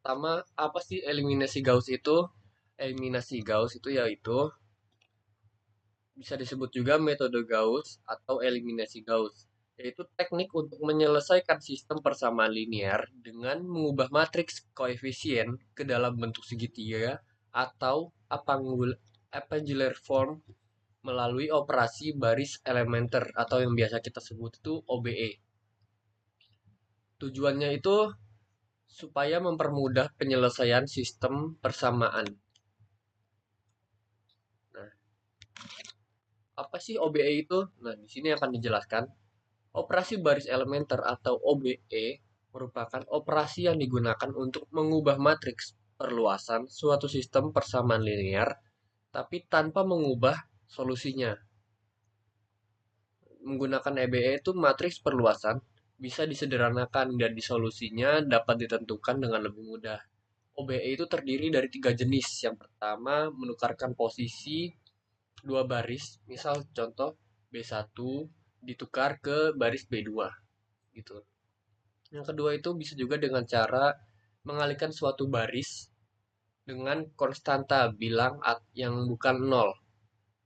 Pertama, apa sih eliminasi Gauss itu? Eliminasi Gauss itu yaitu bisa disebut juga metode Gauss atau eliminasi Gauss, yaitu teknik untuk menyelesaikan sistem persamaan linear dengan mengubah matriks koefisien ke dalam bentuk segitiga atau appengular form melalui operasi baris elementer atau yang biasa kita sebut itu OBE. Tujuannya itu supaya mempermudah penyelesaian sistem persamaan. Nah, apa sih OBE itu? Nah, di sini akan dijelaskan. Operasi baris elementer atau OBE merupakan operasi yang digunakan untuk mengubah matriks perluasan suatu sistem persamaan linear, tapi tanpa mengubah solusinya. Menggunakan EBE itu matriks perluasan bisa disederhanakan dan disolusinya dapat ditentukan dengan lebih mudah. OBE itu terdiri dari 3 jenis. Yang pertama, menukarkan posisi dua baris, misal contoh B1 ditukar ke baris B2 gitu. Yang kedua itu bisa juga dengan cara mengalihkan suatu baris dengan konstanta bilang yang bukan nol.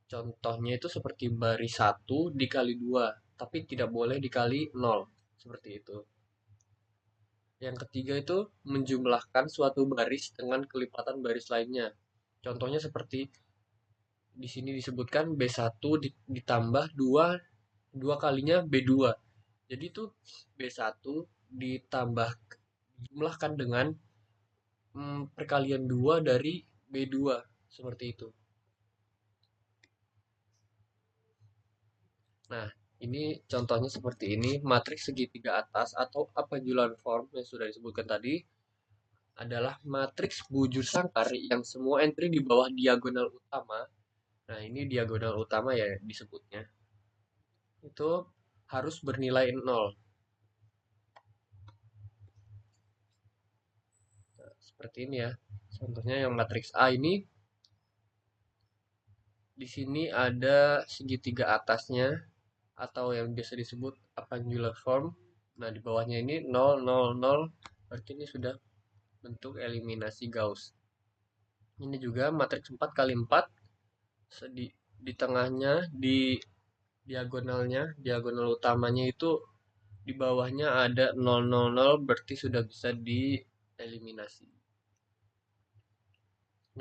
Contohnya itu seperti baris 1 dikali 2, tapi tidak boleh dikali 0. Seperti itu. Yang ketiga itu menjumlahkan suatu baris dengan kelipatan baris lainnya. Contohnya seperti di sini disebutkan B1 ditambah 2, 2 kalinya B2. Jadi itu B1 ditambah jumlahkan dengan perkalian 2 dari B2. Seperti itu. Nah, ini contohnya seperti ini. Matriks segitiga atas atau appengular form yang sudah disebutkan tadi adalah matriks bujur sangkar yang semua entry di bawah diagonal utama. Nah, ini diagonal utama ya disebutnya. Itu harus bernilai 0. Nah, seperti ini ya. Contohnya yang matriks A ini di sini ada segitiga atasnya atau yang biasa disebut appengular form. Nah, di bawahnya ini 0, 0, 0. Berarti ini sudah bentuk eliminasi Gauss. Ini juga matriks 4 kali 4. Di tengahnya, di diagonalnya, diagonal utamanya itu di bawahnya ada 0, 0, 0, berarti sudah bisa dieliminasi.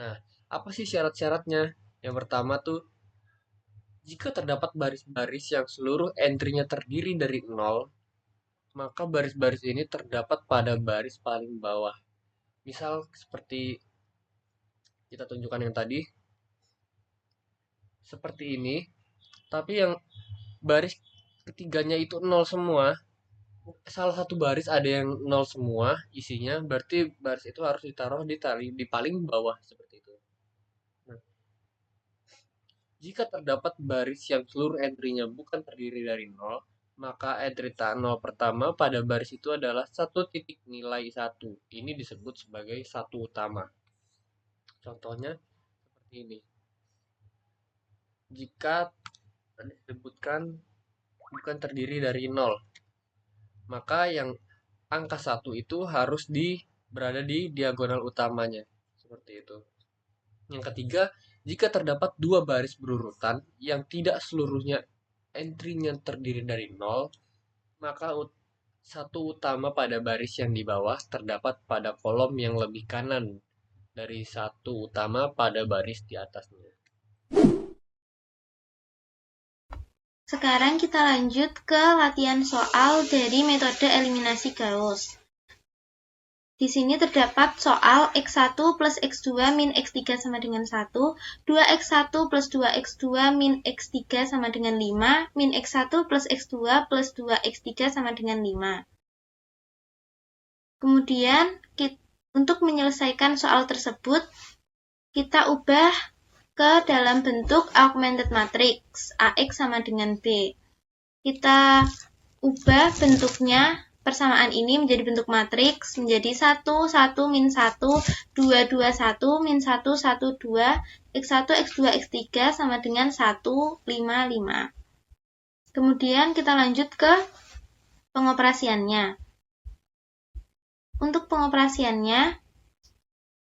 Nah, apa sih syarat-syaratnya? Yang pertama tuh, jika terdapat baris-baris yang seluruh entry-nya terdiri dari 0, maka baris-baris ini terdapat pada baris paling bawah. Misal seperti kita tunjukkan yang tadi, seperti ini, tapi yang baris ketiganya itu 0 semua, salah satu baris ada yang 0 semua isinya, berarti baris itu harus ditaruh di paling bawah seperti itu. Nah, jika terdapat baris yang seluruh entry-nya bukan terdiri dari 0, maka entry 0 pertama pada baris itu adalah satu titik nilai 1. Ini disebut sebagai satu utama. Contohnya seperti ini. Jika disebutkan bukan terdiri dari 0, maka yang angka 1 itu harus berada di diagonal utamanya. Seperti itu. Yang ketiga, jika terdapat dua baris berurutan yang tidak seluruhnya entry-nya terdiri dari 0, maka satu utama pada baris yang di bawah terdapat pada kolom yang lebih kanan dari satu utama pada baris di atasnya. Sekarang kita lanjut ke latihan soal dari metode eliminasi Gauss. Di sini terdapat soal X1 plus X2 min X3 sama dengan 1, 2X1 plus 2X2 min X3 sama dengan 5, min X1 plus X2 plus 2X3 sama dengan 5. Kemudian, untuk menyelesaikan soal tersebut, kita ubah ke dalam bentuk augmented matrix, AX sama dengan B. Kita ubah bentuknya, persamaan ini menjadi bentuk matriks, menjadi 1, 1, min 1, 2, 2, 1, min 1, 1, 2, X1, X2, X3 sama dengan 1, 5, 5. Kemudian kita lanjut ke pengoperasiannya. Untuk pengoperasiannya,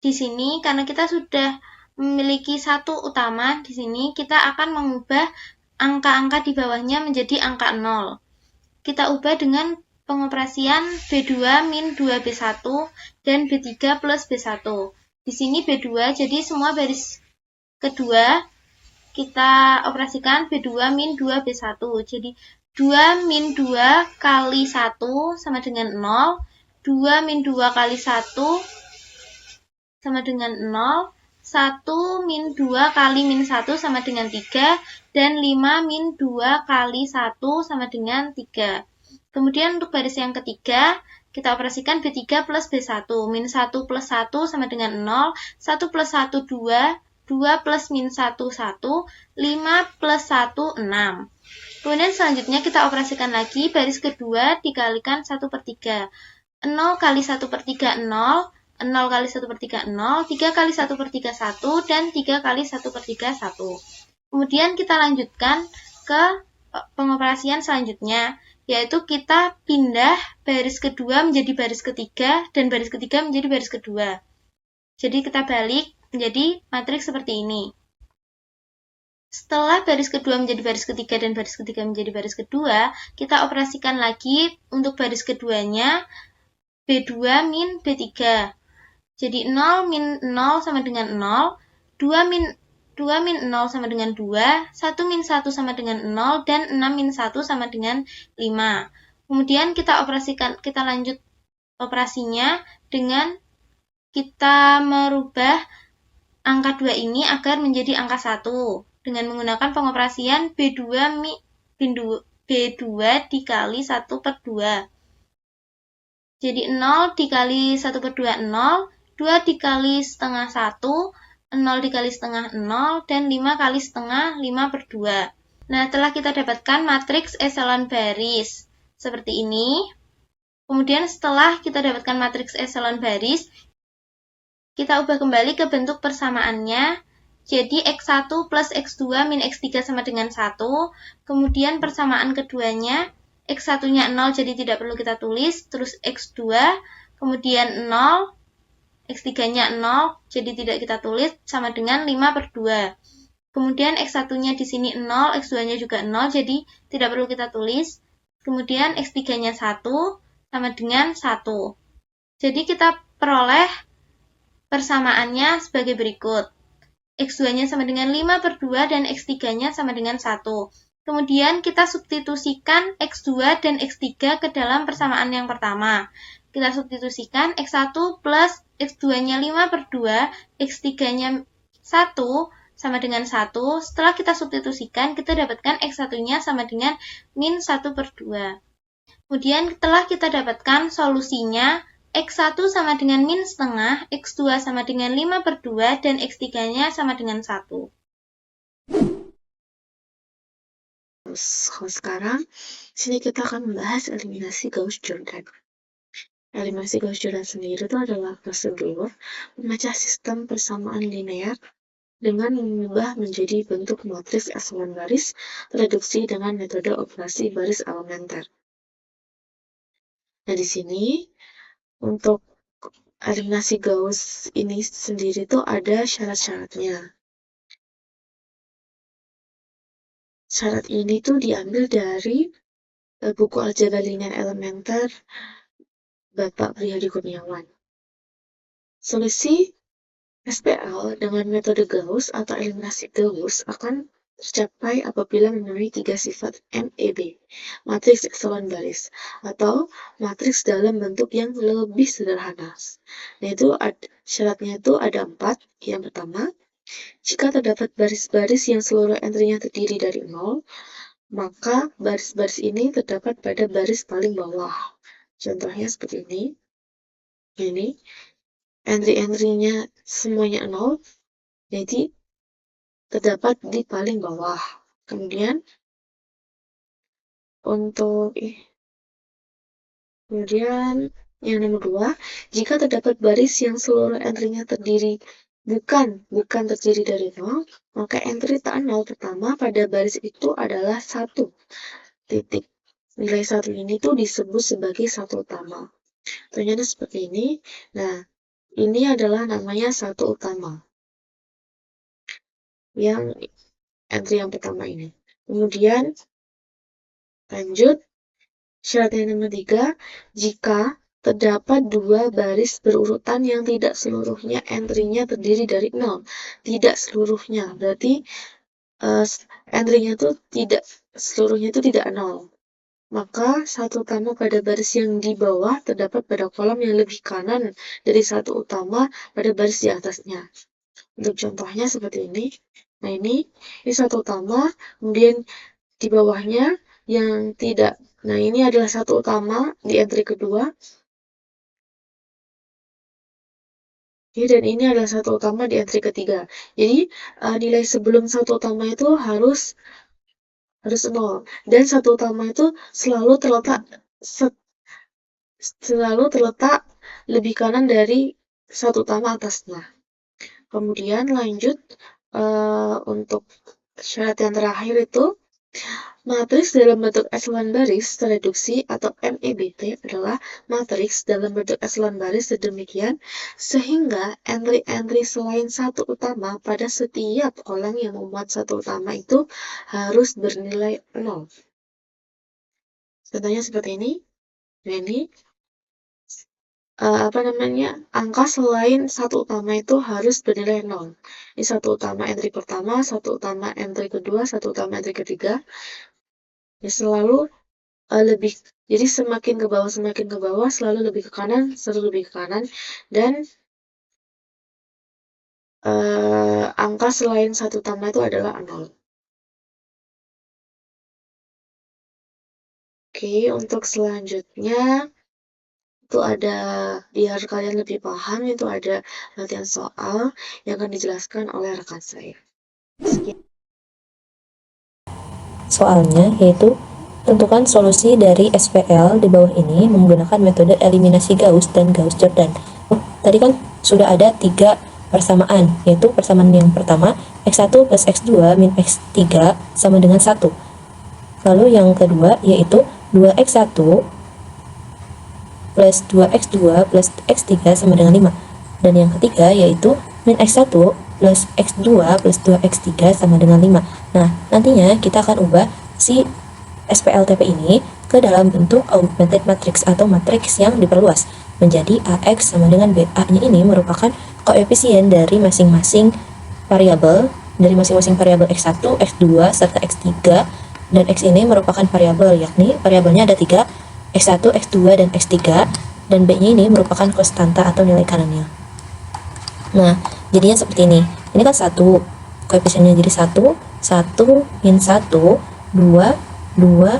Di sini karena kita sudah memiliki satu utama, di sini kita akan mengubah angka-angka di bawahnya menjadi angka 0. Kita ubah dengan pengoperasian B2 min 2B1 dan B3 plus B1. Di sini B2, jadi semua baris kedua kita operasikan B2 min 2B1. Jadi 2 min 2 kali 1 sama dengan 0. 2 min 2 kali 1 sama dengan 0. 1 min 2 kali min 1 sama dengan 3. Dan 5 min 2 kali 1 sama dengan 3. Kemudian untuk baris yang ketiga, kita operasikan B3 plus B1. Min 1 plus 1 sama dengan 0. 1 plus 1, 2. 2 plus min 1, 1. 5 plus 1, 6. Kemudian selanjutnya kita operasikan lagi baris kedua dikalikan 1 per 3. 0 kali 1 per 3, 0. 0 kali 1 per 3, 0. 3 kali 1 per 3, 1. Dan 3 kali 1 per 3, 1. Kemudian kita lanjutkan ke pengoperasian selanjutnya, yaitu kita pindah baris kedua menjadi baris ketiga dan baris ketiga menjadi baris kedua. Jadi kita balik menjadi matriks seperti ini. Setelah baris kedua menjadi baris ketiga dan baris ketiga menjadi baris kedua, kita operasikan lagi untuk baris keduanya B2 min B3. Jadi 0 min 0 sama dengan 0, 2 min 0 sama dengan 2, 1 min 1 sama dengan 0, dan 6 min 1 sama dengan 5. Kemudian kita lanjut operasinya dengan kita merubah angka 2 ini agar menjadi angka 1 dengan menggunakan pengoperasian B2 dikali 1 per 2. Jadi 0 dikali 1 per 2, 0. 2 dikali setengah 1, 0 dikali setengah 0, dan 5 kali setengah 5 per 2. Nah, telah kita dapatkan matriks eselon baris seperti ini. Kemudian setelah kita dapatkan matriks eselon baris, kita ubah kembali ke bentuk persamaannya. Jadi X1 plus X2 min X3 sama dengan 1. Kemudian persamaan keduanya, X1-nya 0 jadi tidak perlu kita tulis. Terus X2, kemudian 0. X3-nya 0 jadi tidak kita tulis, sama dengan 5 per 2. Kemudian X1-nya di sini 0, X2-nya juga 0 jadi tidak perlu kita tulis. Kemudian X3-nya 1 sama dengan 1. Jadi kita peroleh persamaannya sebagai berikut. X2-nya sama dengan 5 per 2 dan X3-nya sama dengan 1. Kemudian kita substitusikan X2 dan X3 ke dalam persamaan yang pertama. Kita substitusikan X1 plus X2-nya 5 per 2, X3-nya 1 sama dengan 1. Setelah kita substitusikan, kita dapatkan X1-nya sama dengan min 1 per 2. Kemudian setelah kita dapatkan solusinya, X1 sama dengan min setengah, X2 sama dengan 5 per 2, dan X3-nya sama dengan 1. Kalau sekarang, sini kita akan membahas eliminasi Gauss-Jordan. Eliminasi Gauss-Jordan sendiri itu adalah prosedur memecah sistem persamaan linear dengan mengubah menjadi bentuk matriks eselon baris reduksi dengan metode operasi baris elementer. Nah, di sini untuk eliminasi Gauss ini sendiri tuh ada syarat-syaratnya. Syarat ini tuh diambil dari buku aljabar linear elementer Bapak Priyadi Kurniawan. Solusi SPL dengan metode Gauss atau eliminasi Gauss akan tercapai apabila memenuhi 3 sifat MEB, matriks eselon baris, atau matriks dalam bentuk yang lebih sederhana. Nah, itu syaratnya itu ada 4. Yang pertama, jika terdapat baris-baris yang seluruh entry-nya terdiri dari 0, maka baris-baris ini terdapat pada baris paling bawah. Contohnya seperti ini. Ini entry-entry-nya semuanya 0, jadi terdapat di paling bawah. Kemudian yang nomor 2, jika terdapat baris yang seluruh entry-nya terdiri bukan terdiri dari 0, maka entry tak 0 pertama pada baris itu adalah 1 titik. Nilai 1 ini tuh disebut sebagai 1 utama. Ternyata seperti ini. Nah, Ini adalah namanya satu utama. Yang entry yang pertama ini. Kemudian lanjut, syarat yang nomor 3, jika terdapat dua baris berurutan yang tidak seluruhnya entry-nya terdiri dari 0. Tidak seluruhnya, berarti entry-nya itu tidak seluruhnya itu tidak 0. Maka satu utama pada baris yang di bawah terdapat pada kolom yang lebih kanan dari satu utama pada baris di atasnya. Untuk contohnya seperti ini. Nah, ini satu utama, kemudian di bawahnya yang tidak. Nah, ini adalah satu utama di entry kedua. Oke, dan ini adalah satu utama di entry ketiga. Jadi, nilai sebelum satu utama itu harus 0. Dan satu utama itu selalu terletak lebih kanan dari satu utama atasnya. Kemudian lanjut untuk syarat yang terakhir itu, matriks dalam bentuk echelon baris tereduksi atau MEBT adalah matriks dalam bentuk echelon baris sedemikian sehingga entry-entry selain satu utama pada setiap kolom yang memuat satu utama itu harus bernilai 0. Contohnya seperti ini. Ini angka selain satu utama itu harus bernilai 0. Ini satu utama entry pertama, satu utama entry kedua, satu utama entry ketiga. Ya, selalu lebih, jadi semakin ke bawah selalu lebih ke kanan, dan angka selain satu utama itu adalah 0. Oke, untuk selanjutnya itu ada, biar kalian lebih paham, itu ada latihan soal yang akan dijelaskan oleh rekan saya. Sekian. Soalnya yaitu tentukan solusi dari SPL di bawah ini menggunakan metode eliminasi Gauss dan Gauss-Jordan. Tadi kan sudah ada 3 persamaan, yaitu persamaan yang pertama X1 plus X2 min X3 sama dengan 1. Lalu yang kedua yaitu 2X1 plus 2X2 plus X3 sama dengan 5. Dan yang ketiga yaitu min X1 plus X2 plus 2X3 sama dengan 5. Nah, nantinya kita akan ubah si SPLTP ini ke dalam bentuk augmented matrix atau matriks yang diperluas menjadi AX sama dengan B. A-nya ini merupakan koefisien dari masing-masing variabel, X1, X2, serta X3, dan X ini merupakan variabel, yakni variabelnya ada 3, X1, X2, dan X3, dan B-nya ini merupakan konstanta atau nilai kanannya. Nah, jadinya seperti ini. Ini kan 1, koefisiennya jadi 1, 1, min 1, 2, 2,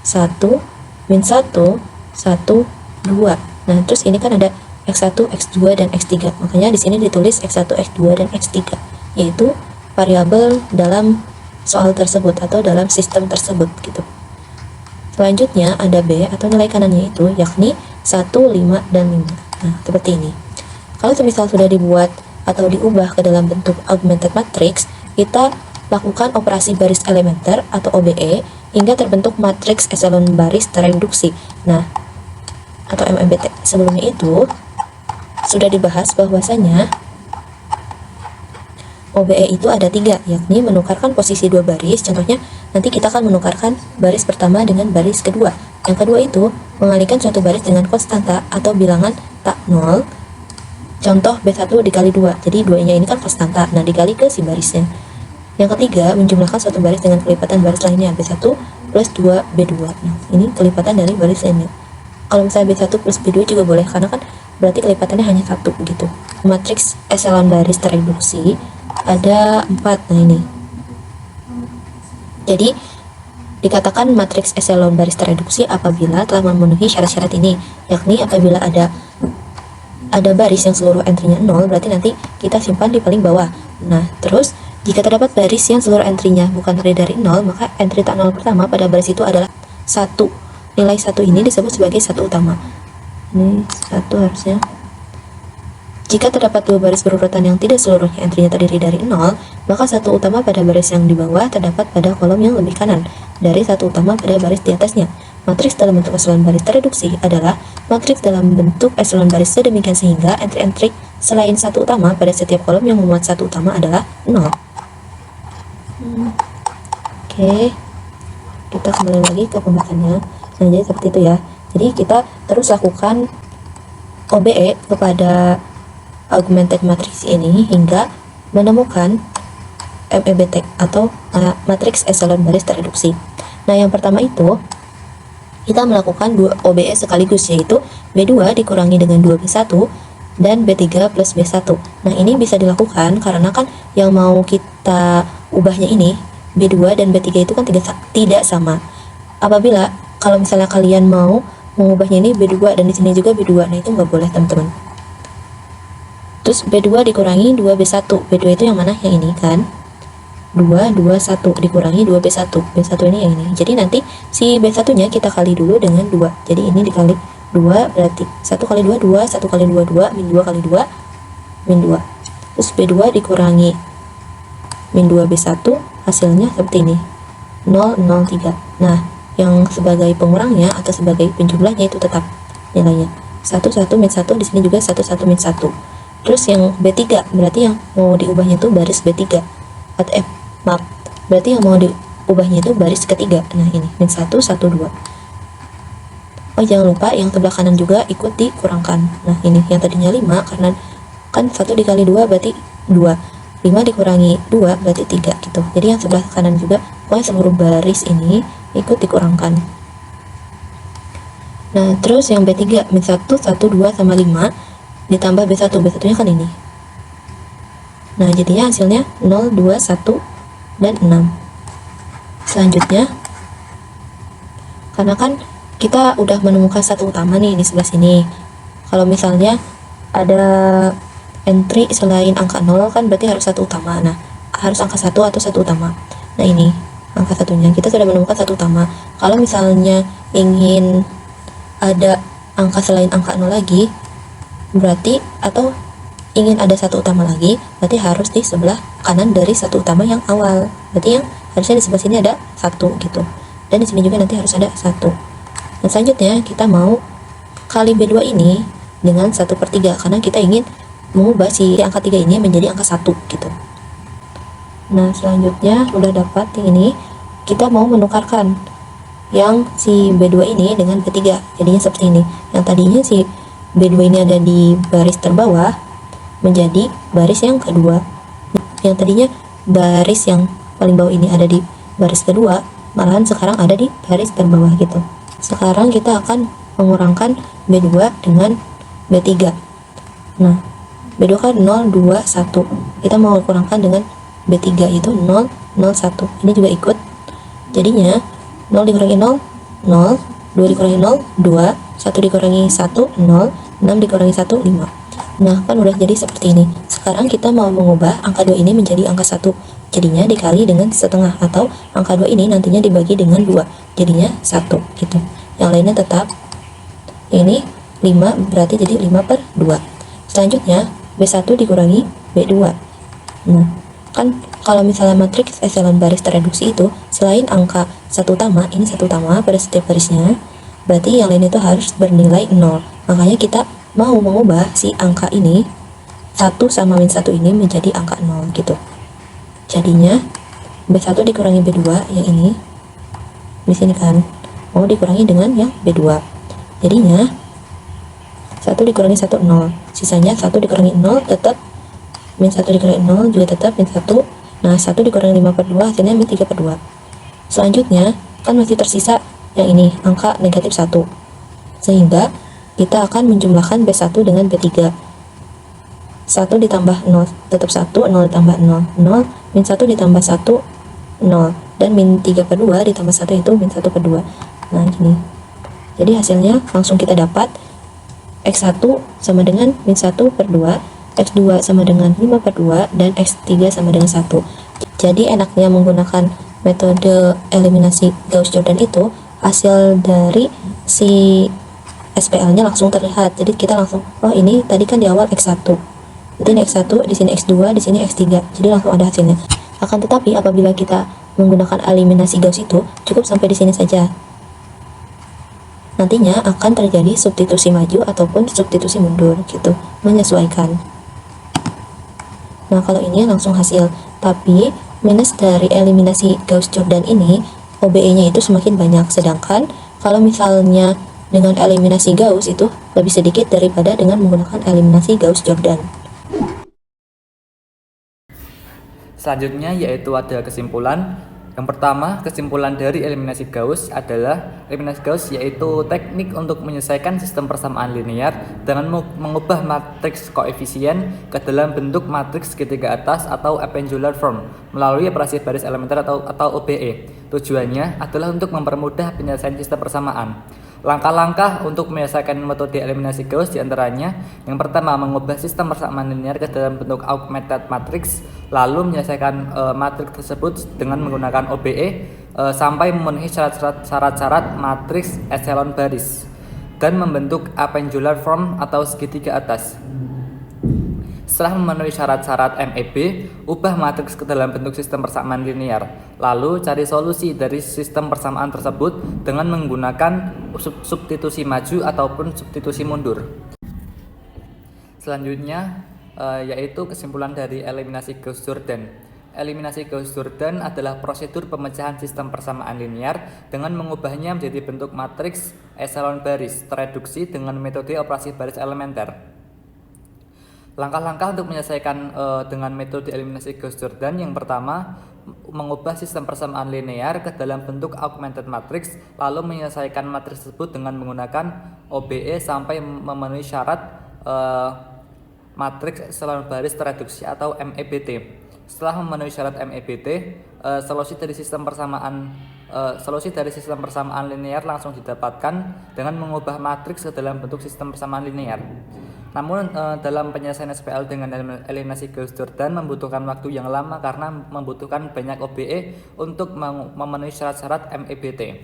1, min 1, 1, 2. Nah, terus ini kan ada X1, X2, dan X3. Makanya di sini ditulis X1, X2, dan X3, yaitu variabel dalam soal tersebut atau dalam sistem tersebut gitu. Selanjutnya ada B atau nilai kanannya itu yakni 1, 5, dan 5. Nah, seperti ini. Kalau semisal sudah dibuat atau diubah ke dalam bentuk augmented matrix, kita lakukan operasi baris elementer atau OBE hingga terbentuk matriks echelon baris tereduksi. Nah, atau MEBT. Sebelumnya itu sudah dibahas bahwasanya OBE itu ada 3, yakni menukarkan posisi 2 baris. Contohnya, nanti kita akan menukarkan baris pertama dengan baris kedua. Yang kedua itu mengalihkan suatu baris dengan konstanta atau bilangan tak 0. Contoh B1 dikali 2. Jadi 2-nya ini kan konstanta. Nah, dikali ke si barisnya. Yang ketiga, menjumlahkan suatu baris dengan kelipatan baris lainnya. B1 plus 2 B2. Nah, ini kelipatan dari baris lainnya. Kalau misalnya B1 plus B2 juga boleh, karena kan berarti kelipatannya hanya 1 gitu. Matriks echelon baris tereduksi ada 4. Nah, ini. Jadi, dikatakan matriks echelon baris tereduksi apabila telah memenuhi syarat-syarat ini, yakni apabila ada baris yang seluruh entry-nya 0, berarti nanti kita simpan di paling bawah. Nah, terus jika terdapat baris yang seluruh entry-nya bukan terdiri dari 0, maka entry tak 0 pertama pada baris itu adalah 1. Nilai 1 ini disebut sebagai satu utama. Ini 1 harusnya. Jika terdapat 2 baris berurutan yang tidak seluruhnya entry-nya terdiri dari 0, maka satu utama pada baris yang di bawah terdapat pada kolom yang lebih kanan dari satu utama pada baris di atasnya. Matriks dalam bentuk echelon baris tereduksi adalah matriks dalam bentuk echelon baris sedemikian sehingga entry-entry selain satu utama pada setiap kolom yang memuat satu utama adalah 0. Oke, kita kembali lagi ke pembahasannya. Nah, jadi seperti itu ya. Jadi kita terus lakukan OBE kepada augmented matrix ini hingga menemukan MEBT atau matriks echelon baris tereduksi. Nah, yang pertama itu kita melakukan 2 OBE sekaligus, yaitu B2 dikurangi dengan 2B1 dan B3 plus B1. Nah, ini bisa dilakukan karena kan yang mau kita ubahnya ini B2 dan B3 itu kan tidak sama. Apabila kalau misalnya kalian mau mengubahnya ini B2 dan di sini juga B2, nah itu nggak boleh teman-teman. Terus B2 dikurangi 2B1. B2 itu yang mana? Yang ini kan. 2, 2, 1 dikurangi 2B1. B1 ini yang ini. Jadi nanti si B1-nya kita kali dulu dengan 2. Jadi ini dikali 2 berarti 1 kali 2, 2. 1 kali 2, 2. Min 2 kali 2, min 2. Terus B2 dikurangi min 2B1. Hasilnya seperti ini. 0, 0, 3. Nah, yang sebagai pengurangnya atau sebagai penjumlahnya itu tetap nilainya. 1, 1, min 1. Di sini juga 1, 1, min 1. Terus yang B3 berarti yang mau diubahnya itu baris B3. Atau maaf, berarti yang mau diubahnya itu baris ketiga. Nah, ini min 1, 1, 2. Oh, jangan lupa yang sebelah kanan juga ikut dikurangkan. Nah, ini yang tadinya 5 karena kan 1 dikali 2 berarti 2. 5 dikurangi 2 berarti 3 gitu. Jadi yang sebelah kanan juga pokoknya seluruh baris ini ikut dikurangkan. Nah, terus yang B3 min 1, 1, 2 sama 5 ditambah B1. B1 nya kan ini. Nah, jadinya hasilnya 0, 2, 1 dan 6. Selanjutnya, karena kan kita udah menemukan satu utama nih di sebelah sini. Kalau misalnya ada entry selain angka 0 kan berarti harus satu utama. Nah, harus angka 1 atau satu utama. Nah, ini angka satunya. Kita sudah menemukan satu utama. Kalau misalnya ingin ada angka selain angka 0 lagi, berarti atau ingin ada satu utama lagi, berarti harus di sebelah kanan dari satu utama yang awal. Berarti yang harusnya di sebelah sini ada 1 gitu. Dan di sini juga nanti harus ada 1. Nah, selanjutnya kita mau kali B2 ini dengan 1/3 karena kita ingin mengubah si angka 3 ini menjadi angka 1 gitu. Nah, selanjutnya udah dapat yang ini, kita mau menukarkan yang si B2 ini dengan B3. Jadinya seperti ini. Yang tadinya si B2 ini ada di baris terbawah menjadi baris yang kedua. Yang tadinya baris yang paling bawah ini ada di baris kedua, malahan sekarang ada di baris terbawah gitu. Sekarang kita akan mengurangkan B2 dengan B3. Nah, B2 kan 0, 2, 1. Kita mau kurangkan dengan B3 itu 0, 0, 1. Ini juga ikut. Jadinya 0 dikurangi 0, 0. 2 dikurangi 0, 2. 1 dikurangi 1, 0. 6 dikurangi 1, 5. Nah, kan udah jadi seperti ini. Sekarang kita mau mengubah angka 2 ini menjadi angka 1. Jadinya dikali dengan setengah. Atau angka 2 ini nantinya dibagi dengan 2. Jadinya 1 gitu. Yang lainnya tetap. Ini 5 berarti jadi 5/2. Selanjutnya B1 dikurangi B2. Nah, kan kalau misalnya matriks echelon baris tereduksi itu selain angka satu utama, ini satu utama pada setiap barisnya, berarti yang lain itu harus bernilai 0. Makanya kita mau mengubah si angka ini 1 sama min 1 ini menjadi angka 0 gitu. Jadinya B1 dikurangi B2 yang ini di sini kan mau dikurangi dengan yang B2. Jadinya 1 dikurangi 1, 0. Sisanya 1 dikurangi 0 tetap min 1 dikurangi 0 juga tetap min 1. Nah, 1 dikurangi 5/2 hasilnya min 3/2. Selanjutnya kan masih tersisa yang ini, angka negatif 1. Sehingga kita akan menjumlahkan B1 dengan B3. 1 ditambah 0 tetap 1, 0 ditambah 0, 0. Min 1 ditambah 1, 0. Dan min 3/2 ditambah 1 itu min 1/2. Nah, gini. Jadi hasilnya langsung kita dapat X1 sama dengan min 1/2, X2 sama dengan 5/2, dan X3 sama dengan 1. Jadi enaknya menggunakan metode eliminasi Gauss-Jordan itu, hasil dari si SPL-nya langsung terlihat. Jadi kita langsung, oh ini tadi kan di awal X1. Jadi ini X1, di sini X2, di sini X3. Jadi langsung ada hasilnya. Akan tetapi apabila kita menggunakan eliminasi Gauss itu, cukup sampai di sini saja. Nantinya akan terjadi substitusi maju ataupun substitusi mundur gitu, menyesuaikan. Nah, kalau ini langsung hasil. Tapi, minus dari eliminasi Gauss-Jordan ini, OBE-nya itu semakin banyak. Sedangkan, kalau misalnya dengan eliminasi Gauss itu lebih sedikit daripada dengan menggunakan eliminasi Gauss-Jordan. Selanjutnya yaitu ada kesimpulan. Yang pertama, kesimpulan dari eliminasi Gauss adalah eliminasi Gauss yaitu teknik untuk menyelesaikan sistem persamaan linear dengan mengubah matriks koefisien ke dalam bentuk matriks segitiga atas atau appendular form melalui operasi baris elementer atau OBE. Tujuannya adalah untuk mempermudah penyelesaian sistem persamaan. Langkah-langkah untuk menyelesaikan metode eliminasi Gauss diantaranya: yang pertama, mengubah sistem persamaan linear ke dalam bentuk augmented matrix, lalu menyelesaikan matriks tersebut dengan menggunakan OBE sampai memenuhi syarat-syarat matriks echelon baris dan membentuk appendular form atau segitiga atas. Setelah memenuhi syarat-syarat MEB, ubah matriks ke dalam bentuk sistem persamaan linear. Lalu cari solusi dari sistem persamaan tersebut dengan menggunakan substitusi maju ataupun substitusi mundur. Selanjutnya yaitu kesimpulan dari eliminasi Gauss-Jordan. Eliminasi Gauss-Jordan adalah prosedur pemecahan sistem persamaan linear dengan mengubahnya menjadi bentuk matriks echelon baris tereduksi dengan metode operasi baris elementer. Langkah-langkah untuk menyelesaikan dengan metode eliminasi Gauss-Jordan: yang pertama, mengubah sistem persamaan linear ke dalam bentuk augmented matrix, lalu menyelesaikan matriks tersebut dengan menggunakan OBE sampai memenuhi syarat matriks echelon baris tereduksi atau MEBT. Setelah memenuhi syarat MEBT, solusi dari sistem persamaan linear langsung didapatkan dengan mengubah matriks ke dalam bentuk sistem persamaan linear. Namun dalam penyelesaian SPL dengan eliminasi Gauss-Jordan membutuhkan waktu yang lama karena membutuhkan banyak OBE untuk memenuhi syarat-syarat MEBT.